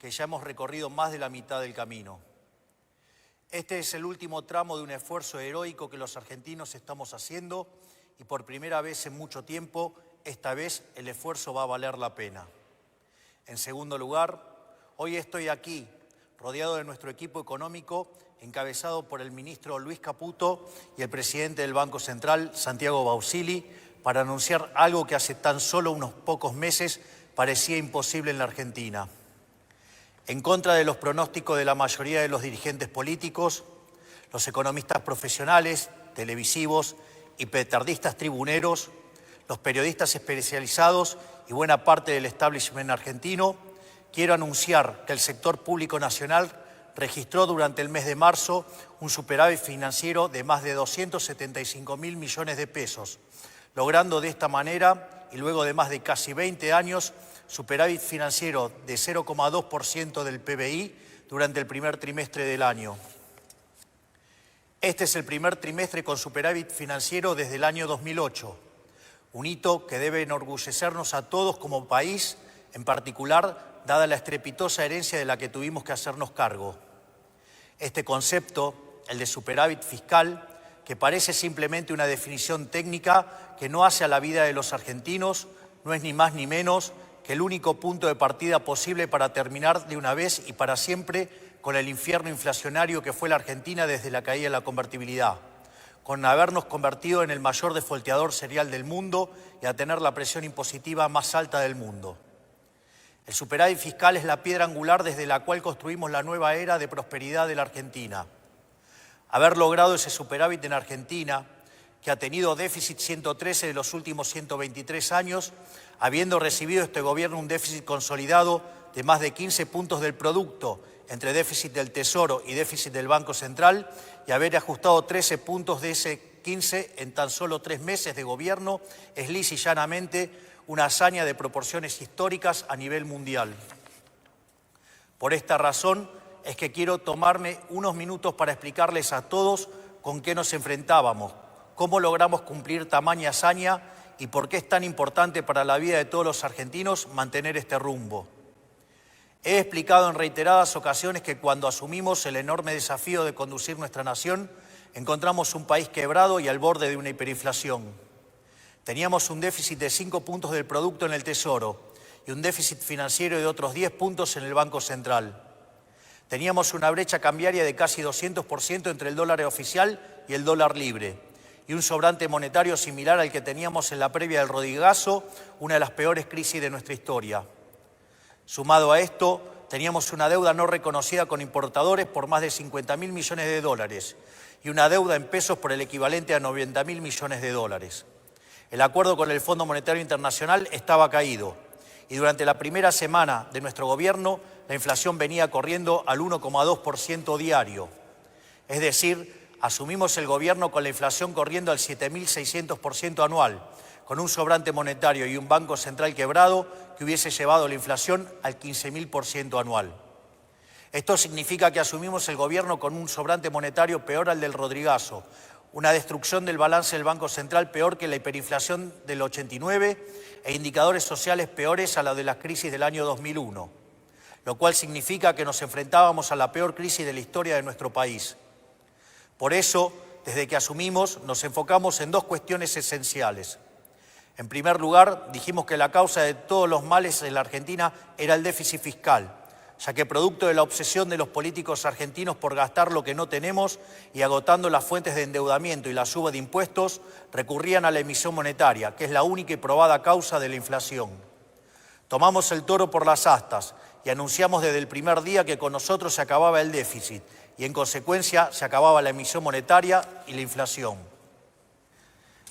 que ya hemos recorrido más de la mitad del camino. Este es el último tramo de un esfuerzo heroico que los argentinos estamos haciendo y por primera vez en mucho tiempo, esta vez el esfuerzo va a valer la pena. En segundo lugar, hoy estoy aquí, rodeado de nuestro equipo económico, encabezado por el ministro Luis Caputo y el presidente del Banco Central, Santiago Bausili, para anunciar algo que hace tan solo unos pocos meses parecía imposible en la Argentina. En contra de los pronósticos de la mayoría de los dirigentes políticos, los economistas profesionales, televisivos y petardistas tribuneros, los periodistas especializados y buena parte del establishment argentino, quiero anunciar que el sector público nacional registró durante el mes de marzo un superávit financiero de más de 275.000 millones de pesos, logrando de esta manera, y luego de más de casi 20 años, superávit financiero de 0,2% del PBI durante el primer trimestre del año. Este es el primer trimestre con superávit financiero desde el año 2008, un hito que debe enorgullecernos a todos como país, en particular, dada la estrepitosa herencia de la que tuvimos que hacernos cargo. Este concepto, el de superávit fiscal, que parece simplemente una definición técnica que no hace a la vida de los argentinos, no es ni más ni menos que el único punto de partida posible para terminar de una vez y para siempre con el infierno inflacionario que fue la Argentina desde la caída de la convertibilidad, con habernos convertido en el mayor defolteador serial del mundo y a tener la presión impositiva más alta del mundo. El superávit fiscal es la piedra angular desde la cual construimos la nueva era de prosperidad de la Argentina. Haber logrado ese superávit en Argentina, que ha tenido déficit 113 de los últimos 123 años, habiendo recibido este gobierno un déficit consolidado de más de 15 puntos del producto, entre déficit del Tesoro y déficit del Banco Central, y haber ajustado 13 puntos de ese 15 en tan solo 3 meses de gobierno, es lisa y llanamente una hazaña de proporciones históricas a nivel mundial. Por esta razón es que quiero tomarme unos minutos para explicarles a todos con qué nos enfrentábamos, cómo logramos cumplir tamaña hazaña y por qué es tan importante para la vida de todos los argentinos mantener este rumbo. He explicado en reiteradas ocasiones que cuando asumimos el enorme desafío de conducir nuestra nación, encontramos un país quebrado y al borde de una hiperinflación. Teníamos un déficit de 5 puntos del producto en el Tesoro y un déficit financiero de otros 10 puntos en el Banco Central. Teníamos una brecha cambiaria de casi 200% entre el dólar oficial y el dólar libre, y un sobrante monetario similar al que teníamos en la previa del Rodrigazo, una de las peores crisis de nuestra historia. Sumado a esto, teníamos una deuda no reconocida con importadores por más de 50.000 millones de dólares y una deuda en pesos por el equivalente a 90.000 millones de dólares. El acuerdo con el Fondo Monetario Internacional estaba caído y durante la primera semana de nuestro gobierno la inflación venía corriendo al 1,2% diario. Es decir, asumimos el gobierno con la inflación corriendo al 7.600% anual, con un sobrante monetario y un Banco Central quebrado que hubiese llevado la inflación al 15.000% anual. Esto significa que asumimos el gobierno con un sobrante monetario peor al del Rodrigazo, una destrucción del balance del Banco Central peor que la hiperinflación del 89 e indicadores sociales peores a la de la crisis del año 2001, lo cual significa que nos enfrentábamos a la peor crisis de la historia de nuestro país. Por eso, desde que asumimos, nos enfocamos en dos cuestiones esenciales. En primer lugar, dijimos que la causa de todos los males en la Argentina era el déficit fiscal, ya que producto de la obsesión de los políticos argentinos por gastar lo que no tenemos y agotando las fuentes de endeudamiento y la suba de impuestos, recurrían a la emisión monetaria, que es la única y probada causa de la inflación. Tomamos el toro por las astas y anunciamos desde el primer día que con nosotros se acababa el déficit y en consecuencia se acababa la emisión monetaria y la inflación.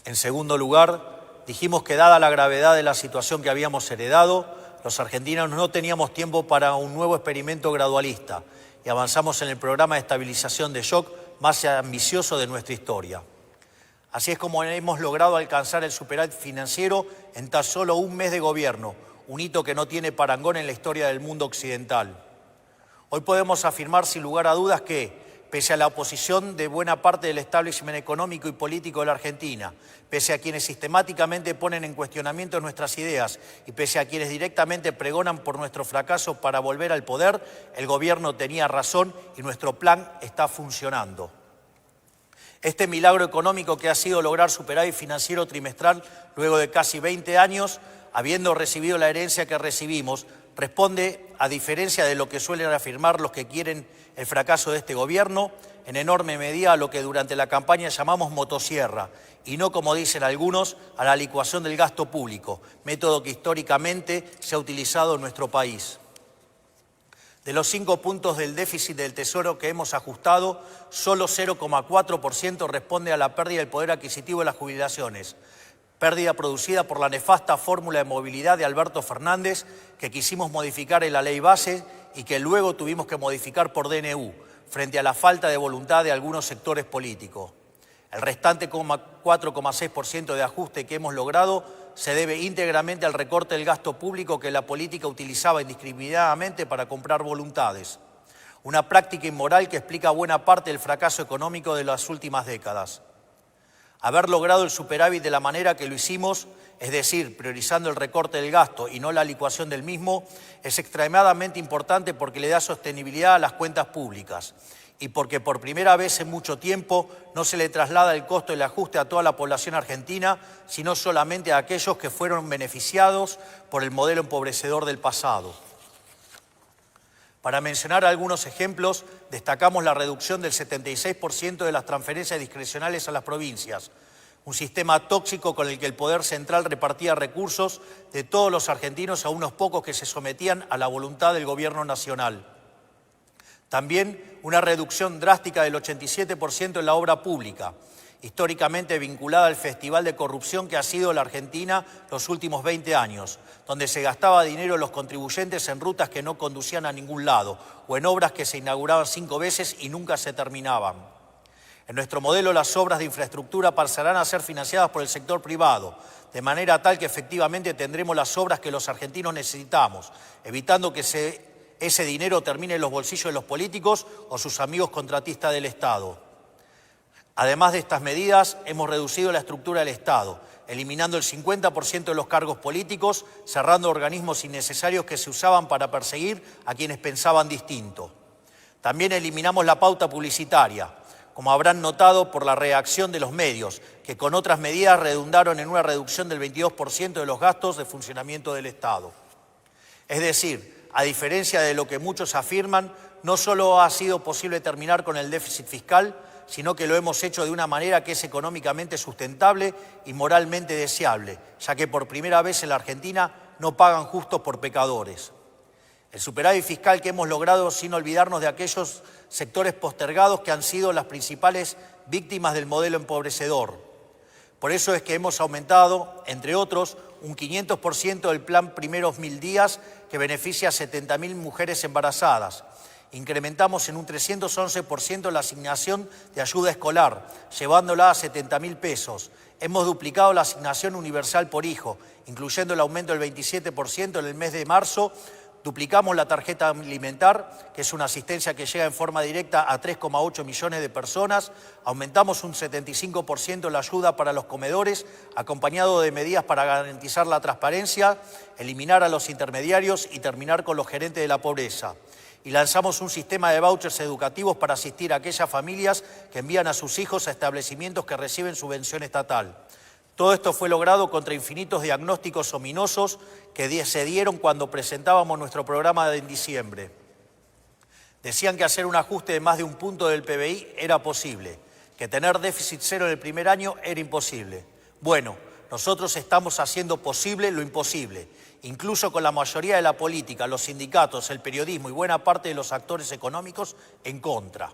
En segundo lugar, dijimos que dada la gravedad de la situación que habíamos heredado, los argentinos no teníamos tiempo para un nuevo experimento gradualista y avanzamos en el programa de estabilización de shock más ambicioso de nuestra historia. Así es como hemos logrado alcanzar el superávit financiero en tan solo un mes de gobierno, un hito que no tiene parangón en la historia del mundo occidental. Hoy podemos afirmar sin lugar a dudas que, pese a la oposición de buena parte del establishment económico y político de la Argentina, pese a quienes sistemáticamente ponen en cuestionamiento nuestras ideas y pese a quienes directamente pregonan por nuestro fracaso para volver al poder, el gobierno tenía razón y nuestro plan está funcionando. Este milagro económico que ha sido lograr superávit financiero trimestral luego de casi 20 años, habiendo recibido la herencia que recibimos, responde, a diferencia de lo que suelen afirmar los que quieren el fracaso de este gobierno, en enorme medida a lo que durante la campaña llamamos motosierra, y no, como dicen algunos, a la licuación del gasto público, método que históricamente se ha utilizado en nuestro país. De los 5 puntos del déficit del Tesoro que hemos ajustado, solo 0,4% responde a la pérdida del poder adquisitivo de las jubilaciones, pérdida producida por la nefasta fórmula de movilidad de Alberto Fernández que quisimos modificar en la ley base y que luego tuvimos que modificar por DNU, frente a la falta de voluntad de algunos sectores políticos. El restante 4,6% de ajuste que hemos logrado se debe íntegramente al recorte del gasto público que la política utilizaba indiscriminadamente para comprar voluntades. Una práctica inmoral que explica buena parte del fracaso económico de las últimas décadas. Haber logrado el superávit de la manera que lo hicimos, es decir, priorizando el recorte del gasto y no la licuación del mismo, es extremadamente importante porque le da sostenibilidad a las cuentas públicas y porque por primera vez en mucho tiempo no se le traslada el costo del ajuste a toda la población argentina, sino solamente a aquellos que fueron beneficiados por el modelo empobrecedor del pasado. Para mencionar algunos ejemplos, destacamos la reducción del 76% de las transferencias discrecionales a las provincias, un sistema tóxico con el que el Poder Central repartía recursos de todos los argentinos a unos pocos que se sometían a la voluntad del Gobierno Nacional. También una reducción drástica del 87% en la obra pública, históricamente vinculada al festival de corrupción que ha sido la Argentina los últimos 20 años, donde se gastaba dinero los contribuyentes en rutas que no conducían a ningún lado o en obras que se inauguraban 5 veces y nunca se terminaban. En nuestro modelo, las obras de infraestructura pasarán a ser financiadas por el sector privado, de manera tal que efectivamente tendremos las obras que los argentinos necesitamos, evitando que ese dinero termine en los bolsillos de los políticos o sus amigos contratistas del Estado. Además de estas medidas, hemos reducido la estructura del Estado, eliminando el 50% de los cargos políticos, cerrando organismos innecesarios que se usaban para perseguir a quienes pensaban distinto. También eliminamos la pauta publicitaria, como habrán notado por la reacción de los medios, que con otras medidas redundaron en una reducción del 22% de los gastos de funcionamiento del Estado. Es decir, a diferencia de lo que muchos afirman, no solo ha sido posible terminar con el déficit fiscal, sino que lo hemos hecho de una manera que es económicamente sustentable y moralmente deseable, ya que por primera vez en la Argentina no pagan justos por pecadores. El superávit fiscal que hemos logrado sin olvidarnos de aquellos sectores postergados que han sido las principales víctimas del modelo empobrecedor. Por eso es que hemos aumentado, entre otros, un 500% del plan Primeros 1000 días que beneficia a 70.000 mujeres embarazadas. Incrementamos en un 311% la asignación de ayuda escolar, llevándola a 70.000 pesos. Hemos duplicado la asignación universal por hijo, incluyendo el aumento del 27% en el mes de marzo. Duplicamos la tarjeta alimentar, que es una asistencia que llega en forma directa a 3,8 millones de personas. Aumentamos un 75% la ayuda para los comedores, acompañado de medidas para garantizar la transparencia, eliminar a los intermediarios y terminar con los gerentes de la pobreza. Y lanzamos un sistema de vouchers educativos para asistir a aquellas familias que envían a sus hijos a establecimientos que reciben subvención estatal. Todo esto fue logrado contra infinitos diagnósticos ominosos que se dieron cuando presentábamos nuestro programa en diciembre. Decían que hacer un ajuste de más de 1 punto del PBI era posible, que tener déficit cero en el primer año era imposible. Bueno, nosotros estamos haciendo posible lo imposible, incluso con la mayoría de la política, los sindicatos, el periodismo y buena parte de los actores económicos en contra.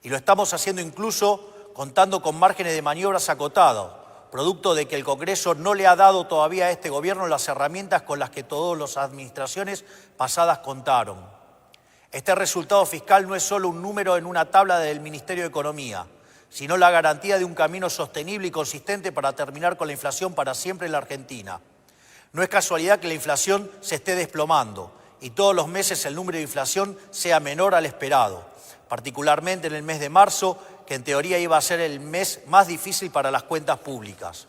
Y lo estamos haciendo incluso contando con márgenes de maniobras acotados, producto de que el Congreso no le ha dado todavía a este gobierno las herramientas con las que todas las administraciones pasadas contaron. Este resultado fiscal no es solo un número en una tabla del Ministerio de Economía, sino la garantía de un camino sostenible y consistente para terminar con la inflación para siempre en la Argentina. No es casualidad que la inflación se esté desplomando y todos los meses el número de inflación sea menor al esperado. particularmente en el mes de marzo, que en teoría iba a ser el mes más difícil para las cuentas públicas.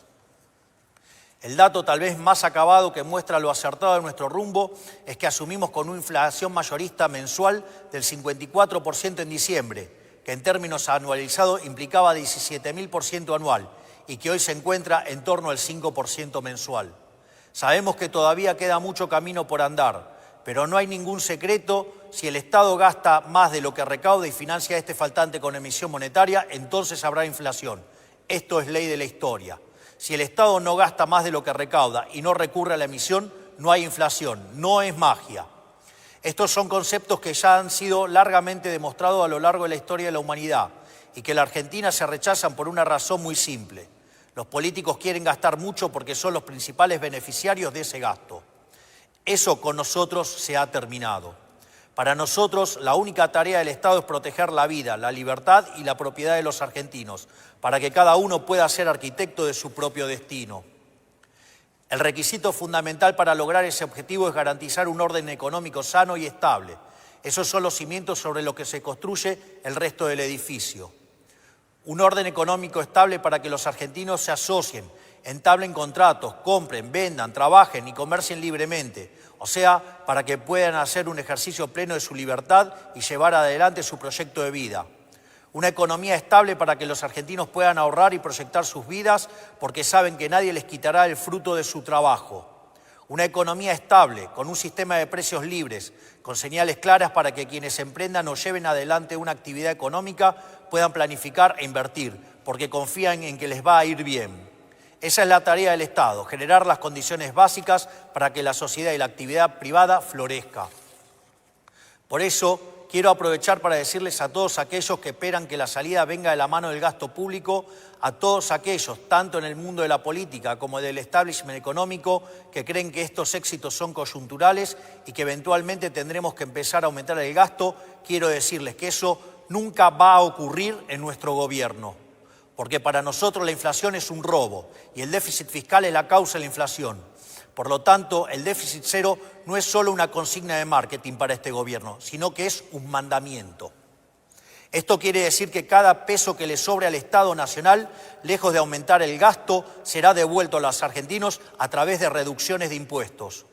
El dato tal vez más acabado que muestra lo acertado de nuestro rumbo es que asumimos con una inflación mayorista mensual del 54% en diciembre, que en términos anualizados implicaba 17.000% anual y que hoy se encuentra en torno al 5% mensual. Sabemos que todavía queda mucho camino por andar, pero no hay ningún secreto: si el Estado gasta más de lo que recauda y financia este faltante con emisión monetaria, entonces habrá inflación. Esto es ley de la historia. Si el Estado no gasta más de lo que recauda y no recurre a la emisión, no hay inflación, no es magia. Estos son conceptos que ya han sido largamente demostrados a lo largo de la historia de la humanidad y que en la Argentina se rechazan por una razón muy simple. Los políticos quieren gastar mucho porque son los principales beneficiarios de ese gasto. Eso con nosotros se ha terminado. Para nosotros, la única tarea del Estado es proteger la vida, la libertad y la propiedad de los argentinos, para que cada uno pueda ser arquitecto de su propio destino. El requisito fundamental para lograr ese objetivo es garantizar un orden económico sano y estable. Esos son los cimientos sobre los que se construye el resto del edificio. Un orden económico estable para que los argentinos se asocien, entablen contratos, compren, vendan, trabajen y comercien libremente. O sea, para que puedan hacer un ejercicio pleno de su libertad y llevar adelante su proyecto de vida. Una economía estable para que los argentinos puedan ahorrar y proyectar sus vidas porque saben que nadie les quitará el fruto de su trabajo. Una economía estable, con un sistema de precios libres, con señales claras para que quienes emprendan o lleven adelante una actividad económica puedan planificar e invertir, porque confían en que les va a ir bien. Esa es la tarea del Estado: generar las condiciones básicas para que la sociedad y la actividad privada florezca. Por eso, quiero aprovechar para decirles a todos aquellos que esperan que la salida venga de la mano del gasto público, a todos aquellos, tanto en el mundo de la política como del establishment económico, que creen que estos éxitos son coyunturales y que eventualmente tendremos que empezar a aumentar el gasto, quiero decirles que eso nunca va a ocurrir en nuestro gobierno. Porque para nosotros la inflación es un robo y el déficit fiscal es la causa de la inflación. Por lo tanto, el déficit cero no es solo una consigna de marketing para este gobierno, sino que es un mandamiento. Esto quiere decir que cada peso que le sobre al Estado Nacional, lejos de aumentar el gasto, será devuelto a los argentinos a través de reducciones de impuestos.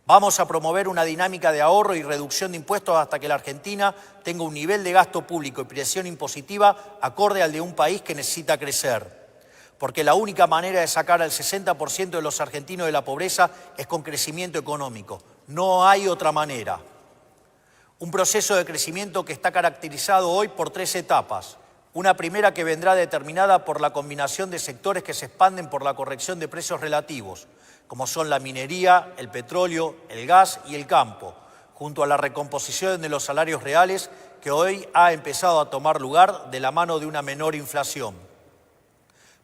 Vamos a promover una dinámica de ahorro y reducción de impuestos hasta que la Argentina tenga un nivel de gasto público y presión impositiva acorde al de un país que necesita crecer. Porque la única manera de sacar al 60% de los argentinos de la pobreza es con crecimiento económico. No hay otra manera. Un proceso de crecimiento que está caracterizado hoy por 3 etapas. Una primera que vendrá determinada por la combinación de sectores que se expanden por la corrección de precios relativos, como son la minería, el petróleo, el gas y el campo, junto a la recomposición de los salarios reales que hoy ha empezado a tomar lugar de la mano de una menor inflación.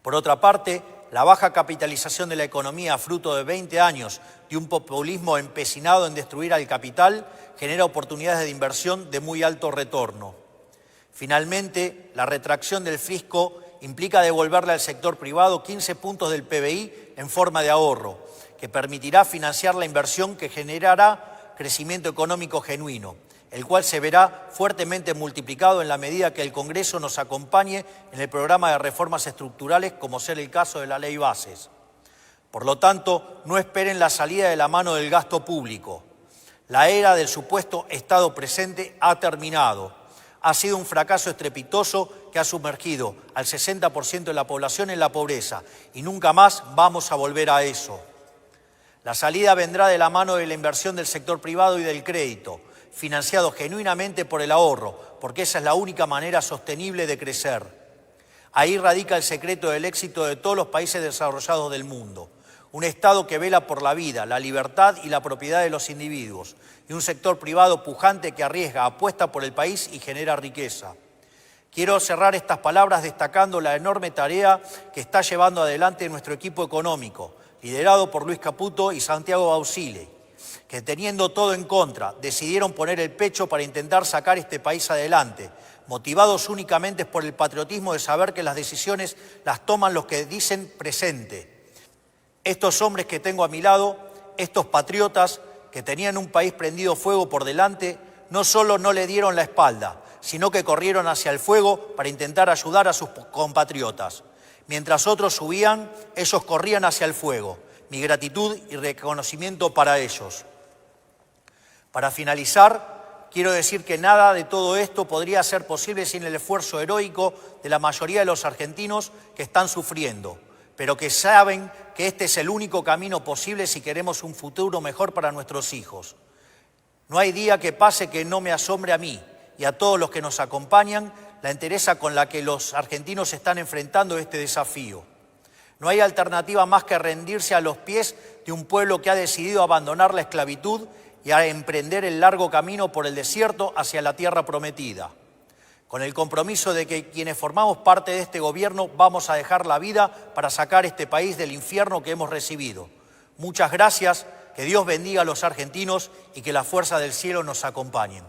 Por otra parte, la baja capitalización de la economía, fruto de 20 años de un populismo empecinado en destruir al capital, genera oportunidades de inversión de muy alto retorno. Finalmente, la retracción del fisco implica devolverle al sector privado 15 puntos del PBI en forma de ahorro, que permitirá financiar la inversión que generará crecimiento económico genuino, el cual se verá fuertemente multiplicado en la medida que el Congreso nos acompañe en el programa de reformas estructurales, como ser el caso de la Ley Bases. Por lo tanto, no esperen la salida de la mano del gasto público. La era del supuesto Estado presente ha terminado. Ha sido un fracaso estrepitoso que ha sumergido al 60% de la población en la pobreza y nunca más vamos a volver a eso. La salida vendrá de la mano de la inversión del sector privado y del crédito, financiado genuinamente por el ahorro, porque esa es la única manera sostenible de crecer. Ahí radica el secreto del éxito de todos los países desarrollados del mundo. Un Estado que vela por la vida, la libertad y la propiedad de los individuos, y un sector privado pujante que arriesga, apuesta por el país y genera riqueza. Quiero cerrar estas palabras destacando la enorme tarea que está llevando adelante nuestro equipo económico, liderado por Luis Caputo y Santiago Bausile, que teniendo todo en contra, decidieron poner el pecho para intentar sacar este país adelante, motivados únicamente por el patriotismo de saber que las decisiones las toman los que dicen presente. Estos hombres que tengo a mi lado, estos patriotas que tenían un país prendido fuego por delante, no solo no le dieron la espalda, sino que corrieron hacia el fuego para intentar ayudar a sus compatriotas. Mientras otros huían, ellos corrían hacia el fuego. Mi gratitud y reconocimiento para ellos. Para finalizar, quiero decir que nada de todo esto podría ser posible sin el esfuerzo heroico de la mayoría de los argentinos que están sufriendo, pero que saben que este es el único camino posible si queremos un futuro mejor para nuestros hijos. No hay día que pase que no me asombre a mí y a todos los que nos acompañan la entereza con la que los argentinos están enfrentando este desafío. No hay alternativa más que rendirse a los pies de un pueblo que ha decidido abandonar la esclavitud y a emprender el largo camino por el desierto hacia la tierra prometida. Con el compromiso de que quienes formamos parte de este gobierno vamos a dejar la vida para sacar este país del infierno que hemos recibido. Muchas gracias, que Dios bendiga a los argentinos y que la fuerza del cielo nos acompañen.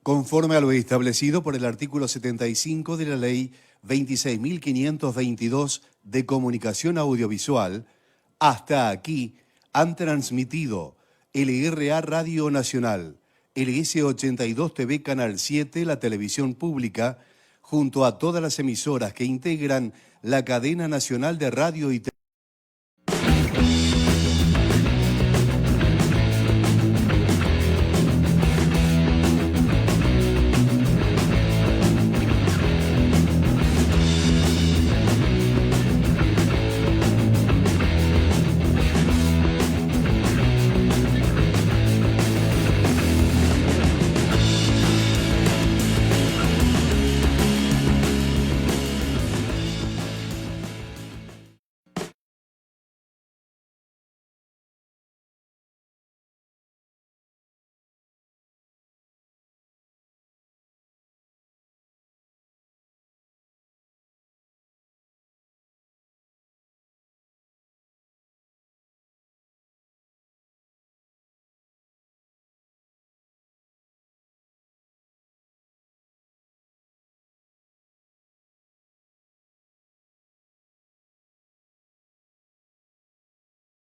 Conforme a lo establecido por el artículo 75 de la Ley 26.522 de Comunicación Audiovisual, hasta aquí han transmitido LRA Radio Nacional, LS82 TV Canal 7, la televisión pública, junto a todas las emisoras que integran la cadena nacional de radio y televisión.